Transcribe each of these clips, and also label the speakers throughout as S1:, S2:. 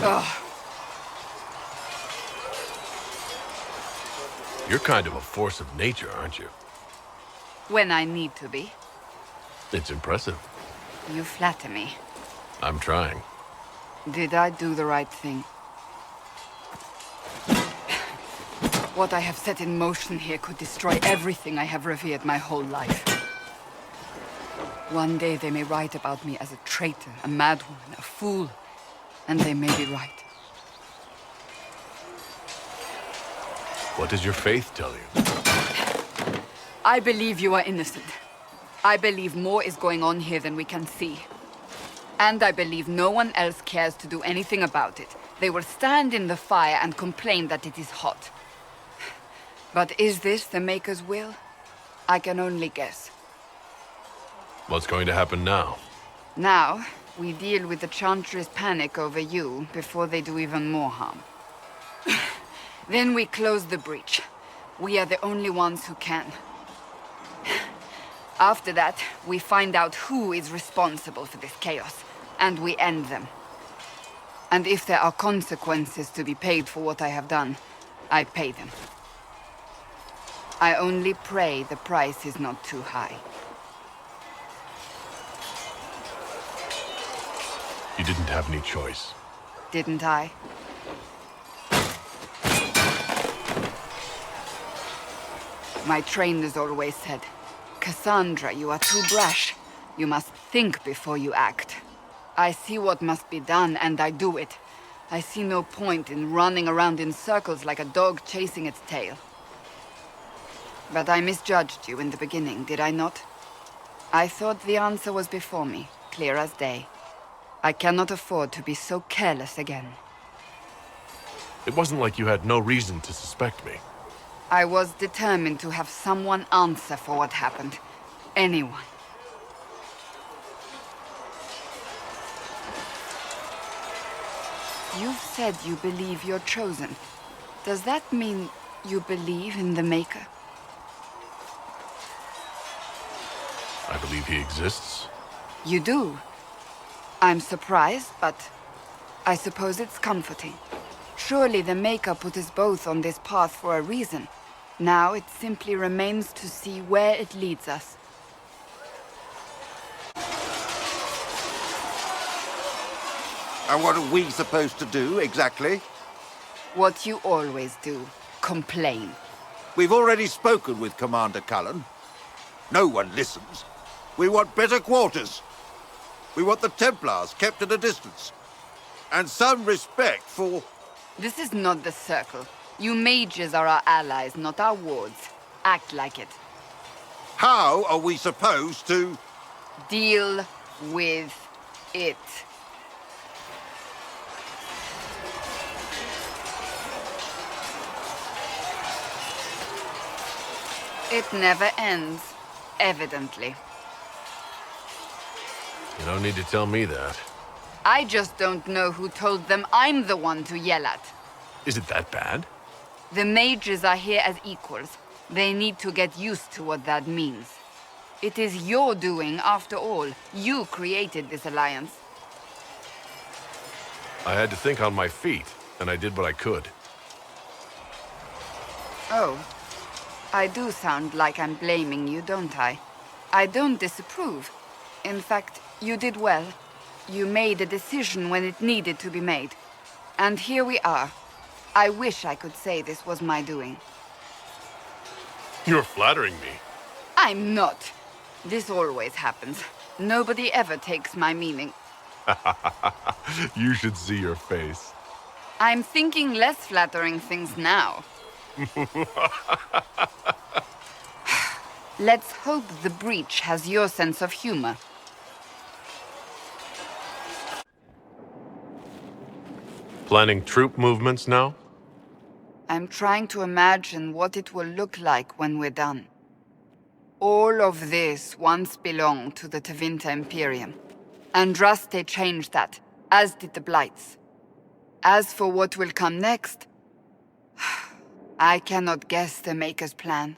S1: Ugh.
S2: You're kind of a force of nature, aren't you?
S1: When I need to be.
S2: It's impressive.
S1: You flatter me.
S2: I'm trying.
S1: Did I do the right thing? What I have set in motion here could destroy everything I have revered my whole life. One day they may write about me as a traitor, a madwoman, a fool, and they may be right.
S2: What does your faith tell you?
S1: I believe you are innocent. I believe more is going on here than we can see. And I believe no one else cares to do anything about it. They will stand in the fire and complain that it is hot. But is this the Maker's will? I can only guess.
S2: What's going to happen now?
S1: Now, we deal with the Chantry's panic over you before they do even more harm. Then we close the breach. We are the only ones who can. After that, we find out who is responsible for this chaos, and we end them. And if there are consequences to be paid for what I have done, I pay them. I only pray the price is not too high.
S2: You didn't have any choice.
S1: Didn't I? My trainers always said, Cassandra, you are too brash. You must think before you act. I see what must be done, and I do it. I see no point in running around in circles like a dog chasing its tail. But I misjudged you in the beginning, did I not? I thought the answer was before me, clear as day. I cannot afford to be so careless again.
S2: It wasn't like you had no reason to suspect me.
S1: I was determined to have someone answer for what happened. Anyone. You've said you believe you're chosen. Does that mean you believe in the Maker?
S2: I believe he exists.
S1: You do? I'm surprised, but I suppose it's comforting. Surely the Maker put us both on this path for a reason. Now it simply remains to see where it leads us.
S3: And what are we supposed to do, exactly?
S1: What you always do. Complain.
S3: We've already spoken with Commander Cullen. No one listens. We want better quarters. We want the Templars kept at a distance. And some respect for...
S1: This is not the Circle. You mages are our allies, not our wards. Act like it.
S3: How are we supposed to...
S1: Deal with it. It never ends, evidently.
S2: You don't need to tell me that.
S1: I just don't know who told them I'm the one to yell at.
S2: Is it that bad?
S1: The mages are here as equals. They need to get used to what that means. It is your doing, after all. You created this alliance.
S2: I had to think on my feet, and I did what I could.
S1: Oh. I do sound like I'm blaming you, don't I? I don't disapprove. In fact, you did well. You made a decision when it needed to be made. And here we are. I wish I could say this was my doing.
S2: You're flattering me.
S1: I'm not. This always happens. Nobody ever takes my meaning.
S2: You should see your face.
S1: I'm thinking less flattering things now. Let's hope the breach has your sense of humor.
S2: Planning troop movements now?
S1: I'm trying to imagine what it will look like when we're done. All of this once belonged to the Tevinter Imperium. Andraste changed that, as did the Blights. As for what will come next, I cannot guess the Maker's plan.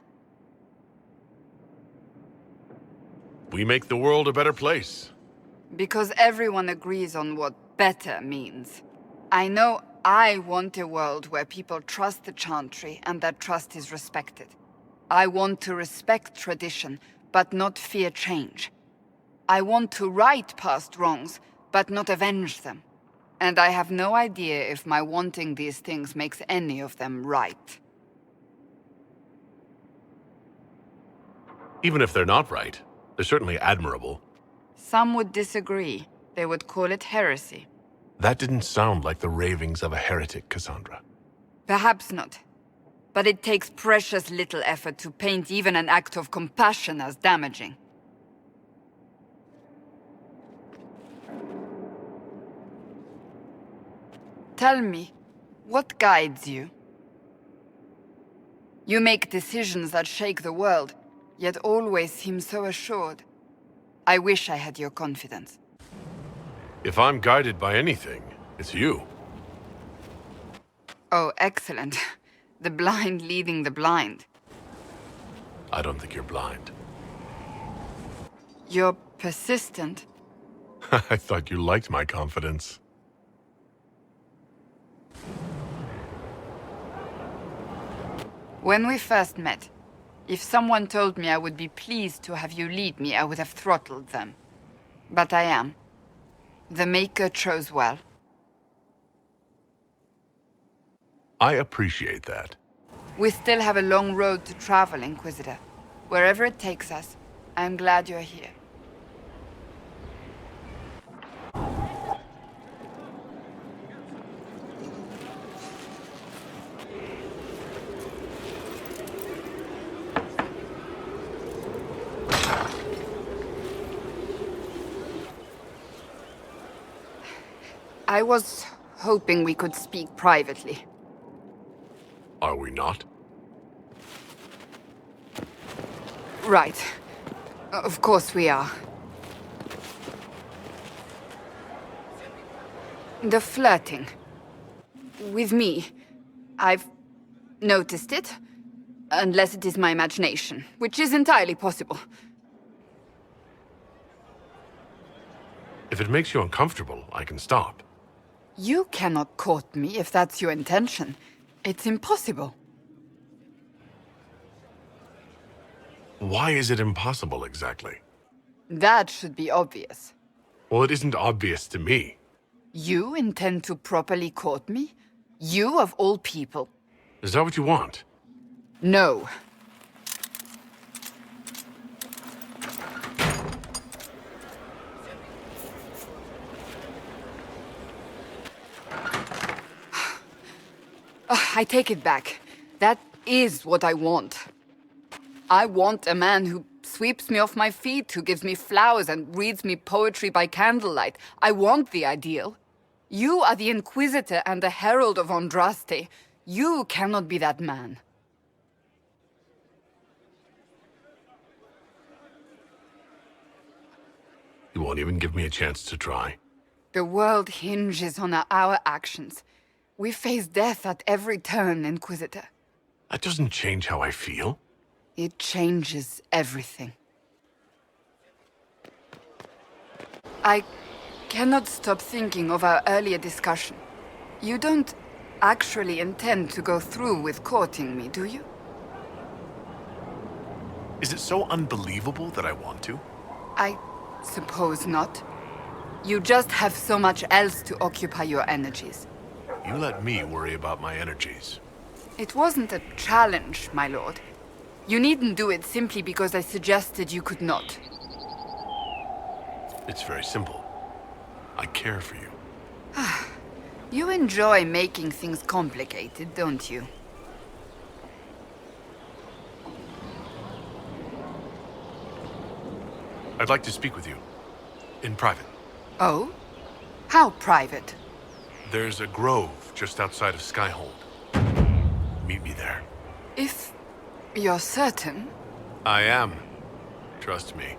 S2: We make the world a better place.
S1: Because everyone agrees on what better means. I know I want a world where people trust the Chantry and that trust is respected. I want to respect tradition, but not fear change. I want to right past wrongs, but not avenge them. And I have no idea if my wanting these things makes any of them right.
S2: Even if they're not right, they're certainly admirable.
S1: Some would disagree. They would call it heresy.
S2: That didn't sound like the ravings of a heretic, Cassandra.
S1: Perhaps not. But it takes precious little effort to paint even an act of compassion as damaging. Tell me, what guides you? You make decisions that shake the world, yet always seem so assured. I wish I had your confidence.
S2: If I'm guided by anything, it's you.
S1: Oh, excellent. The blind leading the blind.
S2: I don't think you're blind.
S1: You're persistent.
S2: I thought you liked my confidence.
S1: When we first met, if someone told me I would be pleased to have you lead me, I would have throttled them. But I am. The Maker chose well.
S2: I appreciate that.
S1: We still have a long road to travel, Inquisitor. Wherever it takes us, I'm glad you're here. I was hoping we could speak privately.
S2: Are we not?
S1: Right. Of course we are. The flirting. With me. I've noticed it. Unless it is my imagination, which is entirely possible.
S2: If it makes you uncomfortable, I can stop.
S1: You cannot court me if that's your intention. It's impossible.
S2: Why is it impossible, exactly?
S1: That should be obvious.
S2: Well, it isn't obvious to me.
S1: You intend to properly court me? You of all people?
S2: Is that what you want?
S1: No. I take it back. That is what I want. I want a man who sweeps me off my feet, who gives me flowers and reads me poetry by candlelight. I want the ideal. You are the Inquisitor and the Herald of Andraste. You cannot be that man.
S2: You won't even give me a chance to try.
S1: The world hinges on our actions. We face death at every turn, Inquisitor.
S2: That doesn't change how I feel.
S1: It changes everything. I cannot stop thinking of our earlier discussion. You don't actually intend to go through with courting me, do you?
S2: Is it so unbelievable that I want to?
S1: I suppose not. You just have so much else to occupy your energies.
S2: You let me worry about my energies.
S1: It wasn't a challenge, my lord. You needn't do it simply because I suggested you could not.
S2: It's very simple. I care for you.
S1: You enjoy making things complicated, don't you?
S2: I'd like to speak with you. In private.
S1: Oh? How private?
S2: There's a grove just outside of Skyhold. Meet me there.
S1: If you're certain.
S2: I am. Trust me.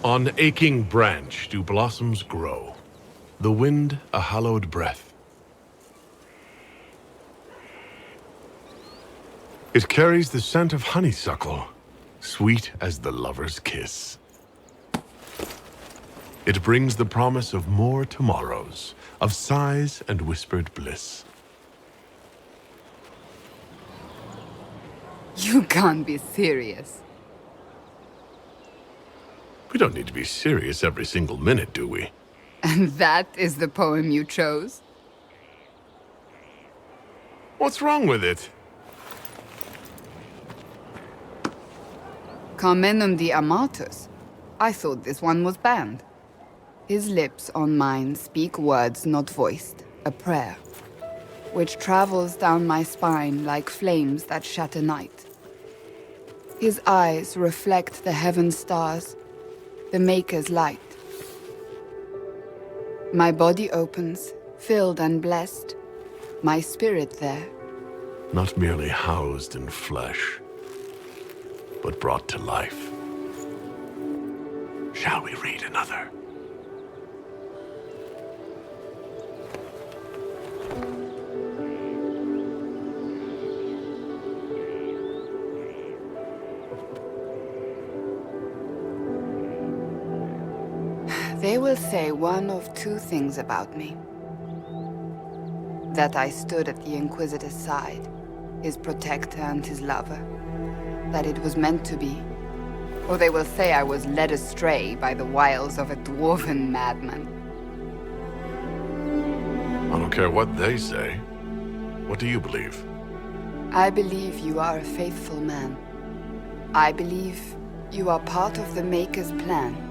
S2: On aching branch do blossoms grow, the wind a hallowed breath. It carries the scent of honeysuckle, sweet as the lover's kiss. It brings the promise of more tomorrows, of sighs and whispered bliss.
S1: You can't be serious.
S2: We don't need to be serious every single minute, do we?
S1: And that is the poem you chose?
S2: What's wrong with it?
S1: Carmenum de Amatus. I thought this one was banned. His lips on mine speak words not voiced, a prayer, which travels down my spine like flames that shatter night. His eyes reflect the heaven stars, the Maker's light. My body opens, filled and blessed, my spirit there.
S2: Not merely housed in flesh, but brought to life. Shall we read another?
S1: They will say one of two things about me. That I stood at the Inquisitor's side, his protector and his lover. That it was meant to be. Or they will say I was led astray by the wiles of a dwarven madman.
S2: I don't care what they say. What do you believe?
S1: I believe you are a faithful man. I believe you are part of the Maker's plan.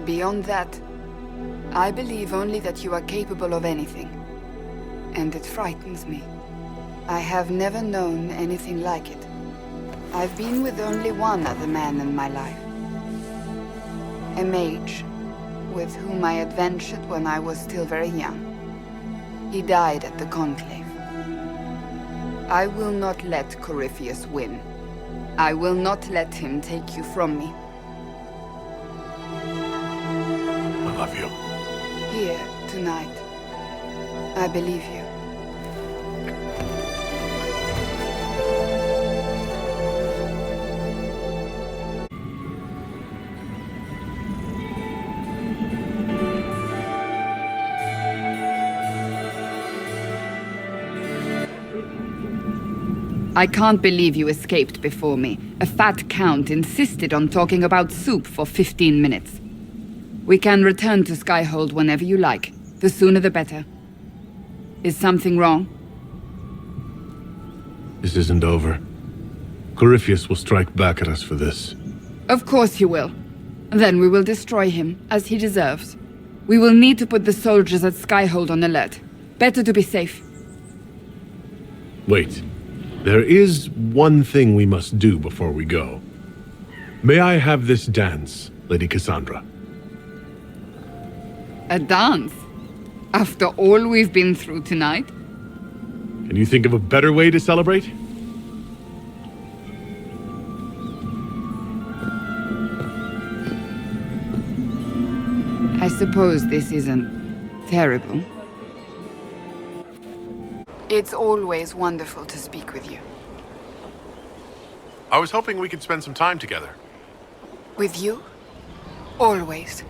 S1: Beyond that, I believe only that you are capable of anything. And it frightens me. I have never known anything like it. I've been with only one other man in my life. A mage, with whom I adventured when I was still very young. He died at the Conclave. I will not let Corypheus win. I will not let him take you from me.
S2: I love you.
S1: Here, tonight. I believe you. I can't believe you escaped before me. A fat count insisted on talking about soup for 15 minutes. We can return to Skyhold whenever you like. The sooner the better. Is something wrong?
S2: This isn't over. Corypheus will strike back at us for this.
S1: Of course he will. Then we will destroy him, as he deserves. We will need to put the soldiers at Skyhold on alert. Better to be safe.
S2: Wait. There is one thing we must do before we go. May I have this dance, Lady Cassandra?
S1: A dance? After all we've been through tonight?
S2: Can you think of a better way to celebrate?
S1: I suppose this isn't terrible. It's always wonderful to speak with you.
S2: I was hoping we could spend some time together.
S1: With you? Always.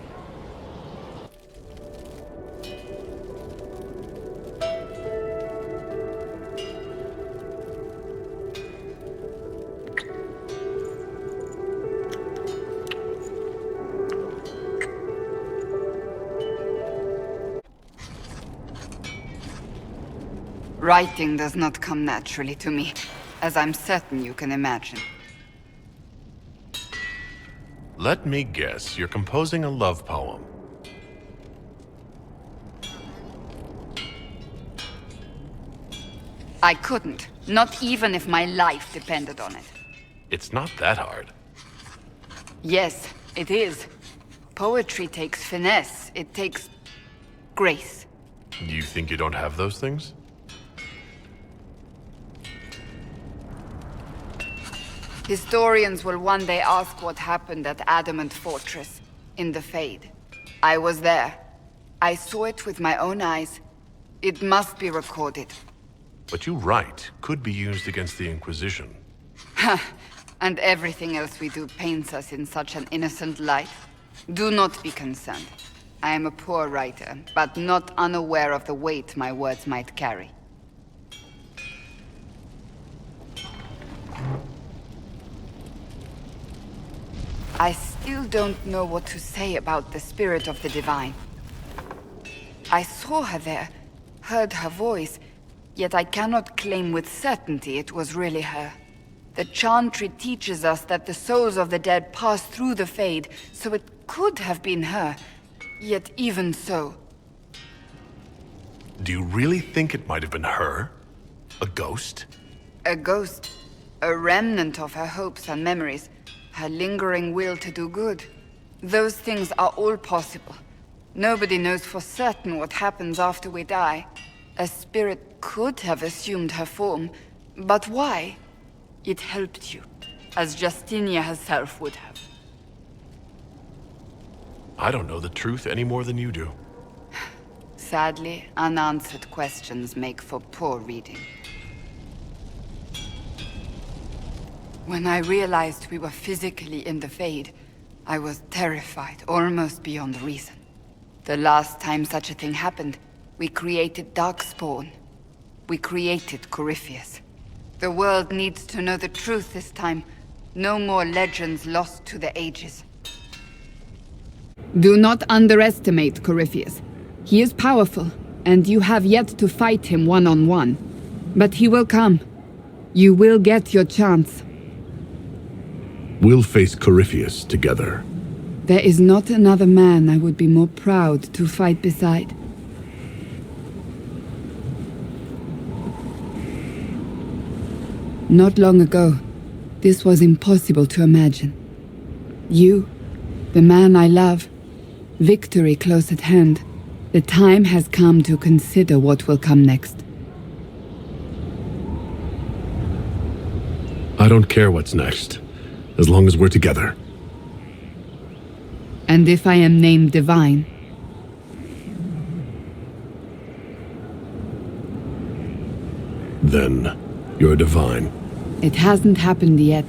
S1: Writing does not come naturally to me, as I'm certain you can imagine.
S2: Let me guess, you're composing a love poem.
S1: I couldn't, not even if my life depended on it.
S2: It's not that hard.
S1: Yes, it is. Poetry takes finesse, it takes grace.
S2: Do you think you don't have those things?
S1: Historians will one day ask what happened at Adamant Fortress, in the Fade. I was there. I saw it with my own eyes. It must be recorded.
S2: But you right, could be used against the Inquisition.
S1: And everything else we do paints us in such an innocent light. Do not be concerned. I am a poor writer, but not unaware of the weight my words might carry. I still don't know what to say about the spirit of the divine. I saw her there, heard her voice, yet I cannot claim with certainty it was really her. The Chantry teaches us that the souls of the dead pass through the Fade, so it could have been her. Yet even so...
S2: Do you really think it might have been her? A ghost?
S1: A ghost. A remnant of her hopes and memories. Her lingering will to do good. Those things are all possible. Nobody knows for certain what happens after we die. A spirit could have assumed her form, but why? It helped you, as Justinia herself would have.
S2: I don't know the truth any more than you do.
S1: Sadly, unanswered questions make for poor reading. When I realized we were physically in the Fade, I was terrified, almost beyond reason. The last time such a thing happened, we created Darkspawn. We created Corypheus. The world needs to know the truth this time. No more legends lost to the ages. Do not underestimate Corypheus. He is powerful, and you have yet to fight him one-on-one. But he will come. You will get your chance.
S2: We'll face Corypheus together.
S1: There is not another man I would be more proud to fight beside. Not long ago, this was impossible to imagine. You, the man I love, victory close at hand. The time has come to consider what will come next.
S2: I don't care what's next, as long as we're together.
S1: And if I am named Divine?
S2: Then you're divine.
S1: It hasn't happened yet.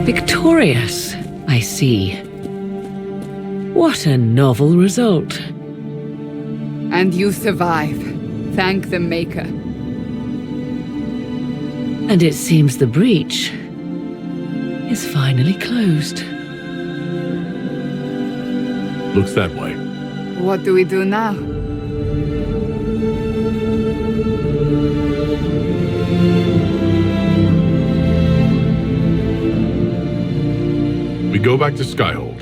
S4: Victorious, I see. What a novel result.
S1: And you survive. Thank the Maker.
S4: And it seems the breach is finally closed.
S2: Looks that way.
S1: What do we do now?
S2: We go back to Skyhold.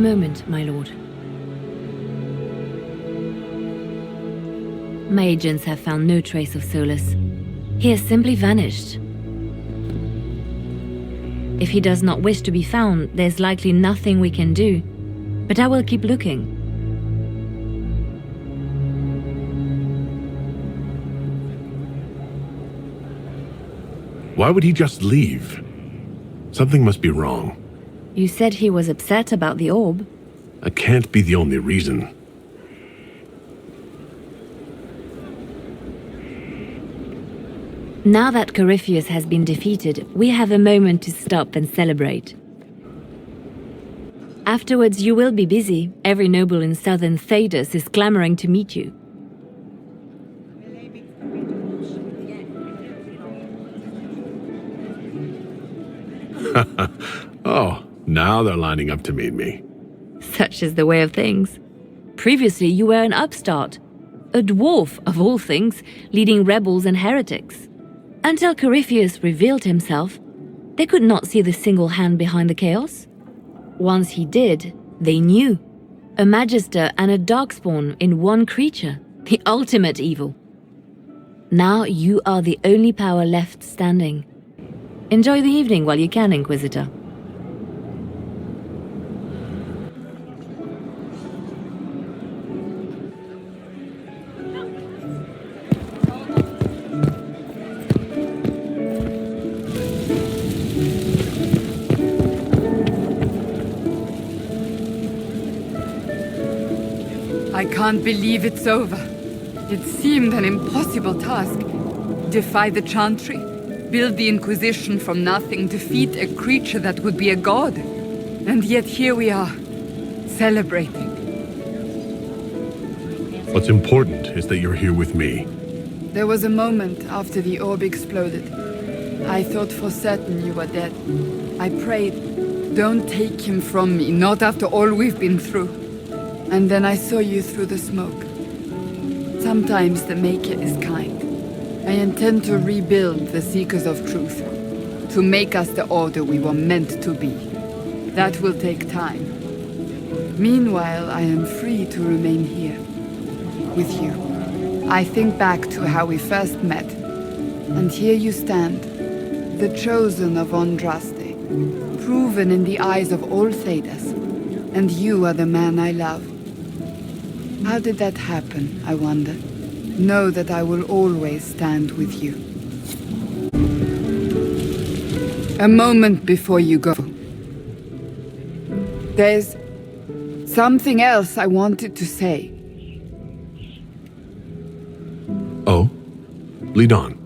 S5: moment, my lord. My agents have found no trace of Solus. He has simply vanished. If he does not wish to be found, there's likely nothing we can do. But I will keep looking.
S2: Why would he just leave? Something must be wrong.
S5: You said he was upset about the orb.
S2: That can't be the only reason.
S5: Now that Corypheus has been defeated, we have a moment to stop and celebrate. Afterwards, you will be busy. Every noble in southern Thedas is clamoring to meet you.
S2: Oh, now they're lining up to meet me.
S5: Such is the way of things. Previously, you were an upstart, a dwarf of all things, leading rebels and heretics. Until Corypheus revealed himself, they could not see the single hand behind the chaos. Once he did, they knew. A Magister and a Darkspawn in one creature, the ultimate evil. Now you are the only power left standing. Enjoy the evening while you can, Inquisitor.
S1: I can't believe it's over. It seemed an impossible task. Defy the Chantry, build the Inquisition from nothing, defeat a creature that would be a god. And yet here we are, celebrating.
S2: What's important is that you're here with me.
S1: There was a moment after the orb exploded. I thought for certain you were dead. I prayed, don't take him from me, not after all we've been through. And then I saw you through the smoke. Sometimes the Maker is kind. I intend to rebuild the Seekers of Truth, to make us the order we were meant to be. That will take time. Meanwhile, I am free to remain here, with you. I think back to how we first met, and here you stand, the chosen of Andraste, proven in the eyes of all Thedas, and you are the man I love. How did that happen, I wonder? Know that I will always stand with you. A moment before you go. There's something else I wanted to say.
S2: Oh? Lead on.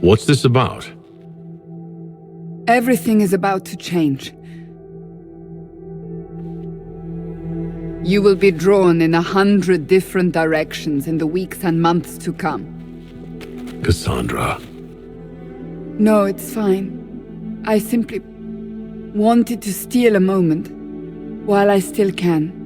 S2: What's this about?
S1: Everything is about to change. You will be drawn in 100 different directions in the weeks and months to come.
S2: Cassandra.
S1: No, it's fine. I simply wanted to steal a moment, while I still can.